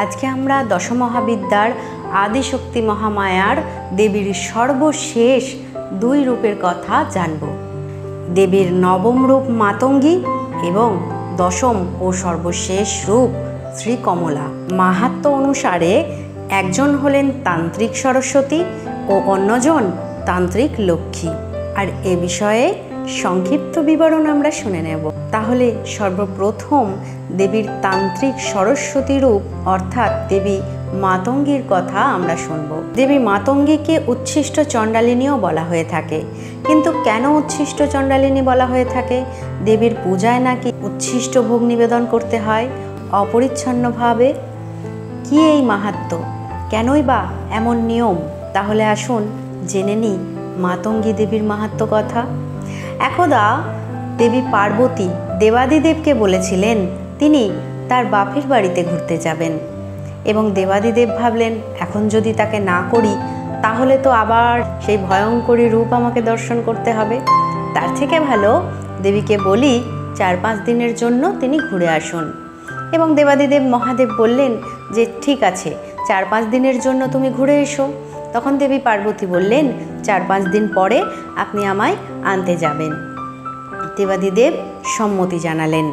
আজকে আমরা দশমহাবিদ্যার আদিশক্তি মহামায়ার দেবীর সর্বশেষ দুই রূপের কথা জানব। দেবীর নবম রূপ মাতঙ্গী এবং দশম ও সর্বশেষ রূপ শ্রী কমলা। মাহাত্ম্য অনুসারে একজন হলেন তান্ত্রিক সরস্বতী ও অন্যজন তান্ত্রিক লক্ষ্মী। আর এ বিষয়ে সংক্ষিপ্ত বিবরণ আমরা শুনে নেব। তাহলে সর্বপ্রথম দেবীর তান্ত্রিক সরস্বতী রূপ অর্থাৎ দেবী মাতঙ্গীর কথা আমরা শুনব। দেবী মাতঙ্গীকে উচ্ছিষ্ট চণ্ডালিনীও বলা হয়ে থাকে। কিন্তু কেন উচ্ছিষ্ট চণ্ডালিনী বলা হয়ে থাকে? দেবীর পূজায় নাকি উচ্ছিষ্ট ভোগ নিবেদন করতে হয় অপরিচ্ছন্নভাবে। কি এই মাহাত্ম্য? কেনই বা এমন নিয়ম? তাহলে আসুন জেনে নিই মাতঙ্গী দেবীর মাহাত্ম্য কথা। একদা দেবী পার্বতী দেবাদিদেবকে বলেছিলেন তিনি তার বাপের বাড়িতে ঘুরতে যাবেন, এবং দেবাদিদেব ভাবলেন এখন যদি তাকে না করি তাহলে তো আবার সেই ভয়ঙ্করী রূপ আমাকে দর্শন করতে হবে। তার থেকে ভালো দেবীকে বলি 4-5 দিনের জন্য তিনি ঘুরে আসুন। এবং দেবাদিদেব মহাদেব বললেন যে ঠিক আছে, 4-5 দিনের জন্য তুমি ঘুরে এসো। তখন দেবী পার্বতী বললেন 4-5 দিন পরে আপনি আমায় আনতে যাবেন। দেবাদিদেব সম্মতি জানালেন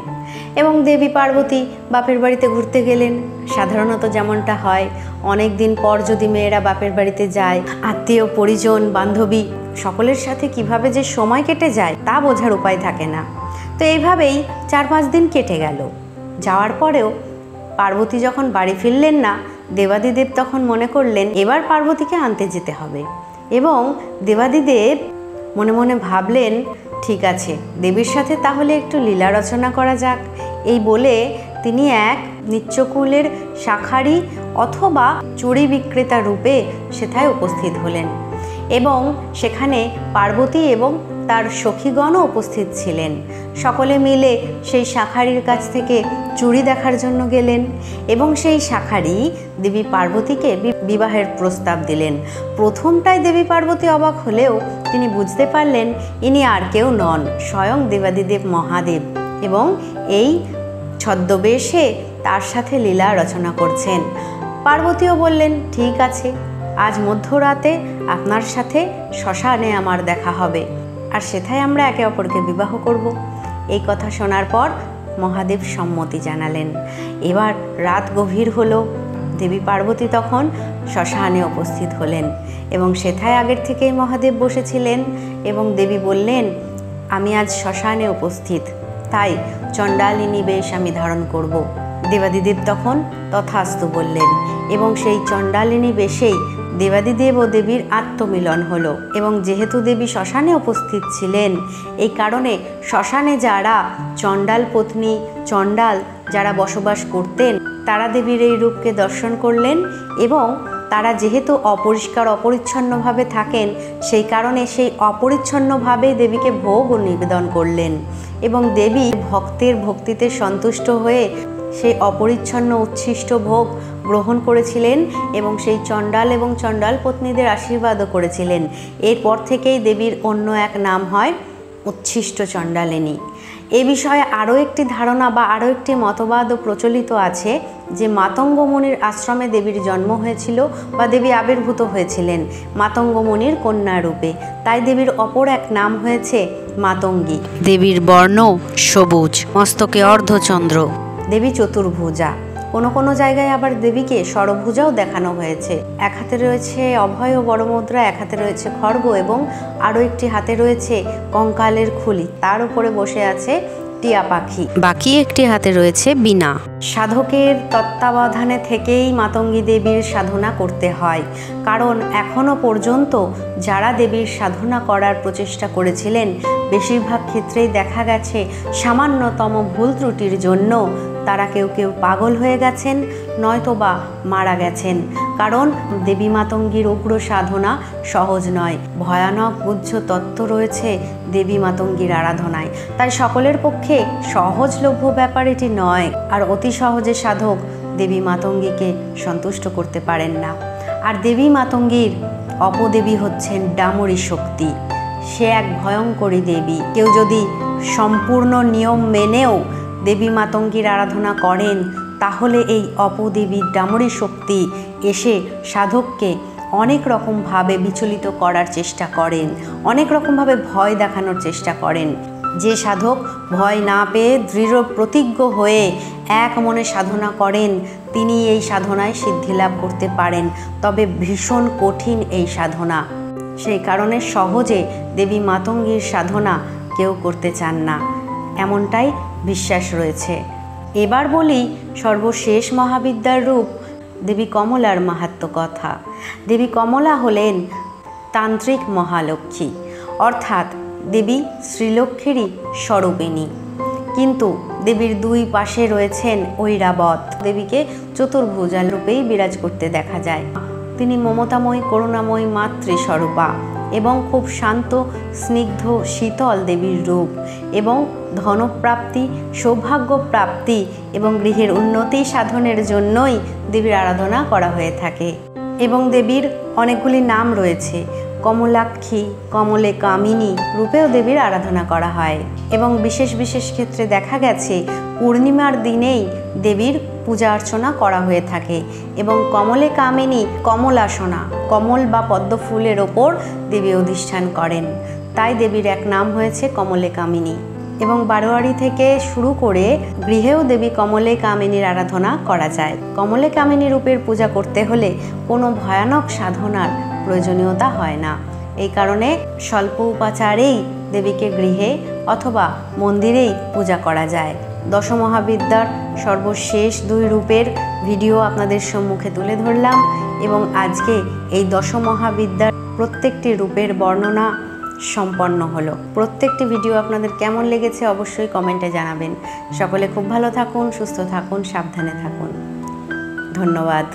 এবং দেবী পার্বতী বাপের বাড়িতে ঘুরতে গেলেন। সাধারণত যেমনটা হয়, অনেক দিন পর যদি মেয়েরা বাপের বাড়িতে যায়, আত্মীয় পরিজন বান্ধবী সকলের সাথে কিভাবে যে সময় কেটে যায় তা বোঝার উপায় থাকে না। তো এইভাবেই 4-5 দিন কেটে গেল। যাওয়ার পরেও পার্বতী যখন বাড়ি ফিরলেন না, দেবাদিদেব তখন মনে করলেন এবার পার্বতীকে আনতে যেতে হবে। এবং দেবাদিদেব মনে মনে ভাবলেন ঠিক আছে, দেবীর সাথে তাহলে একটু লীলা রচনা করা যাক। এই বলে তিনি এক নিচ্চকুলের শাঁখারি অথবা চুড়ি বিক্রেতা রূপে সেথায় উপস্থিত হলেন। এবং সেখানে পার্বতী এবং তার সখীগণও উপস্থিত ছিলেন। সকলে মিলে সেই শাঁখারির কাছ থেকে চুড়ি দেখার জন্য গেলেন এবং সেই শাঁখারি দেবী পার্বতীকে বিবাহের প্রস্তাব দিলেন। প্রথমটায় দেবী পার্বতী অবাক হলেও তিনি বুঝতে পারলেন ইনি আর কেউ নন, স্বয়ং দেবাদিদেব মহাদেব, এবং এই ছদ্মবেশে তার সাথে লীলা রচনা করছেন। পার্বতীও বললেন ঠিক আছে, আজ মধ্যরাতে আপনার সাথে শ্মশানে আমার দেখা হবে, আর সেথায় আমরা একে অপরকে বিবাহ করব। এই কথা শোনার পর মহাদেব সম্মতি জানালেন। এবার রাত গভীর হলো। দেবী পার্বতী তখন শ্মশানে উপস্থিত হলেন এবং সেথায় আগের থেকেই মহাদেব বসেছিলেন। এবং দেবী বললেন আমি আজ শ্মশানে উপস্থিত, তাই চণ্ডালিনী বেশ আমি ধারণ করব। দেবাদিদেব তখন তথাস্তু বললেন এবং সেই চণ্ডালিনী বেশেই দেবাদিদেব ও দেবীর আত্মমিলন হলো। এবং যেহেতু দেবী শ্মশানে উপস্থিত ছিলেন, এই কারণে শ্মশানে যারা চণ্ডাল পত্নী, চণ্ডাল যারা বসবাস করতেন তারা দেবীর এই রূপকে দর্শন করলেন। এবং তারা যেহেতু অপরিষ্কার অপরিচ্ছন্নভাবে থাকেন, সেই কারণে সেই অপরিচ্ছন্নভাবেই দেবীকে ভোগ ও নিবেদন করলেন। এবং দেবী ভক্তের ভক্তিতে সন্তুষ্ট হয়ে সেই অপরিচ্ছন্ন উচ্ছিষ্ট ভোগ গ্রহণ করেছিলেন এবং সেই চণ্ডাল এবং চণ্ডাল পত্নীদের আশীর্বাদও করেছিলেন। এরপর থেকেই দেবীর অন্য এক নাম হয় উচ্ছিষ্ট চণ্ডালিনী। এ বিষয়ে আরও একটি ধারণা বা আরও একটি মতবাদও প্রচলিত আছে যে মাতঙ্গ মুনির আশ্রমে দেবীর জন্ম হয়েছিল বা দেবী আবির্ভূত হয়েছিলেন মাতঙ্গ মুনির কন্যা রূপে, তাই দেবীর অপর এক নাম হয়েছে মাতঙ্গী। দেবীর বর্ণ সবুজ, মস্তকে অর্ধচন্দ্র, দেবী চতুর্ভুজা। কোনো কোনো জায়গায় আবার দেবীকে ষড়ভুজাও দেখানো হয়েছে। এক হাতে রয়েছে অভয় ও বড় মুদ্রা, এক হাতে রয়েছে খড়গ এবং আরও একটি হাতে রয়েছে কঙ্কালের খুলি, তার উপরে বসে আছে টিয়া পাখি, বাকি একটি হাতে রয়েছে বীণা। সাধকের তত্ত্বাবধানে থেকেই মাতঙ্গী দেবীর সাধনা করতে হয়, কারণ এখনো পর্যন্ত যারা দেবীর সাধনা করার প্রচেষ্টা করেছিলেন বেশিরভাগ ক্ষেত্রেই দেখা গেছে সামান্যতম ভুল ত্রুটির জন্য তারা কেউ কেউ পাগল হয়ে গেছেন, নয়তোবা মারা গেছেন। কারণ দেবী মাতঙ্গীর উগ্র সাধনা সহজ নয়, ভয়ানক গুহ্য তত্ত্ব রয়েছে দেবী মাতঙ্গীর আরাধনায়। তাই সকলের পক্ষে সহজলভ্য ব্যাপার এটি নয়, আর অতি সহজে সাধক দেবী মাতঙ্গীকে সন্তুষ্ট করতে পারেন না। আর দেবী মাতঙ্গীর অপদেবী হচ্ছেন ডামরী শক্তি। সে এক ভয়ঙ্করী দেবী। কেউ যদি সম্পূর্ণ নিয়ম মেনেও দেবী মাতঙ্গীর আরাধনা করেন তাহলে এই অপদেবীর ডামরী শক্তি এসে সাধককে অনেক রকমভাবে বিচলিত করার চেষ্টা করেন, অনেক রকমভাবে ভয় দেখানোর চেষ্টা করেন। যে সাধক ভয় না পেয়ে দৃঢ় প্রতিজ্ঞ হয়ে এক মনে সাধনা করেন, তিনি এই সাধনায় সিদ্ধি লাভ করতে পারেন। তবে ভীষণ কঠিন এই সাধনা, সেই কারণে সহজে দেবী মাতঙ্গীর সাধনা কেউ করতে চান না, এমনটাই বিশ্বাস রয়েছে। এবার বলি সর্বশেষ মহাবিদ্যার রূপ দেবী কমলার মাহাত্ম্য কথা। দেবী কমলা হলেন তান্ত্রিক মহালক্ষ্মী, অর্থাৎ দেবী শ্রীলক্ষ্মীরই স্বরূপিণী। কিন্তু দেবীর দুই পাশে রয়েছেন ঐরাবত। দেবীকে চতুর্ভুজা রূপেই বিরাজ করতে দেখা যায়। তিনি মমতাময়ী করুণাময়ী মাতৃস্বরূপা এবং খুব শান্ত স্নিগ্ধ শীতল দেবীর রূপ, এবং ধনপ্রাপ্তি, সৌভাগ্য প্রাপ্তি এবং গৃহের উন্নতি সাধনের জন্যই দেবীর আরাধনা করা হয়ে থাকে। এবং দেবীর অনেকগুলি নাম রয়েছে। কমলাক্ষী, কমলে কামিনী রূপেও দেবীর আরাধনা করা হয়। এবং বিশেষ বিশেষ ক্ষেত্রে দেখা গেছে পূর্ণিমার দিনেই দেবীর পূজা অর্চনা করা হয়ে থাকে। এবং কমলে কামিনী কমলাসনা, কমল বা পদ্ম ফুলের ওপর দেবী অধিষ্ঠান করেন, তাই দেবীর এক নাম হয়েছে কমলে কামিনী। এবং বারোয়ারি থেকে শুরু করে গৃহেও দেবী কমলে কামিনীর আরাধনা করা যায়। কমলে কামিনী রূপের পূজা করতে হলে কোনো ভয়ানক সাধনার প্রয়োজনীয়তা হয় না। এই কারণে স্বল্প উপাচারেই দেবীকে গৃহে অথবা মন্দিরেই পূজা করা যায়। দশমহাবিদ্যার সর্বশেষ দুই রূপের ভিডিও আপনাদের সম্মুখে তুলে ধরলাম, এবং আজকে এই দশমহাবিদ্যার প্রত্যেকটি রূপের বর্ণনা সম্পন্ন হলো। প্রত্যেকটি ভিডিও আপনাদের কেমন লেগেছে অবশ্যই কমেন্টে জানাবেন। সকলে খুব ভালো থাকুন, সুস্থ থাকুন, সাবধানে থাকুন। ধন্যবাদ।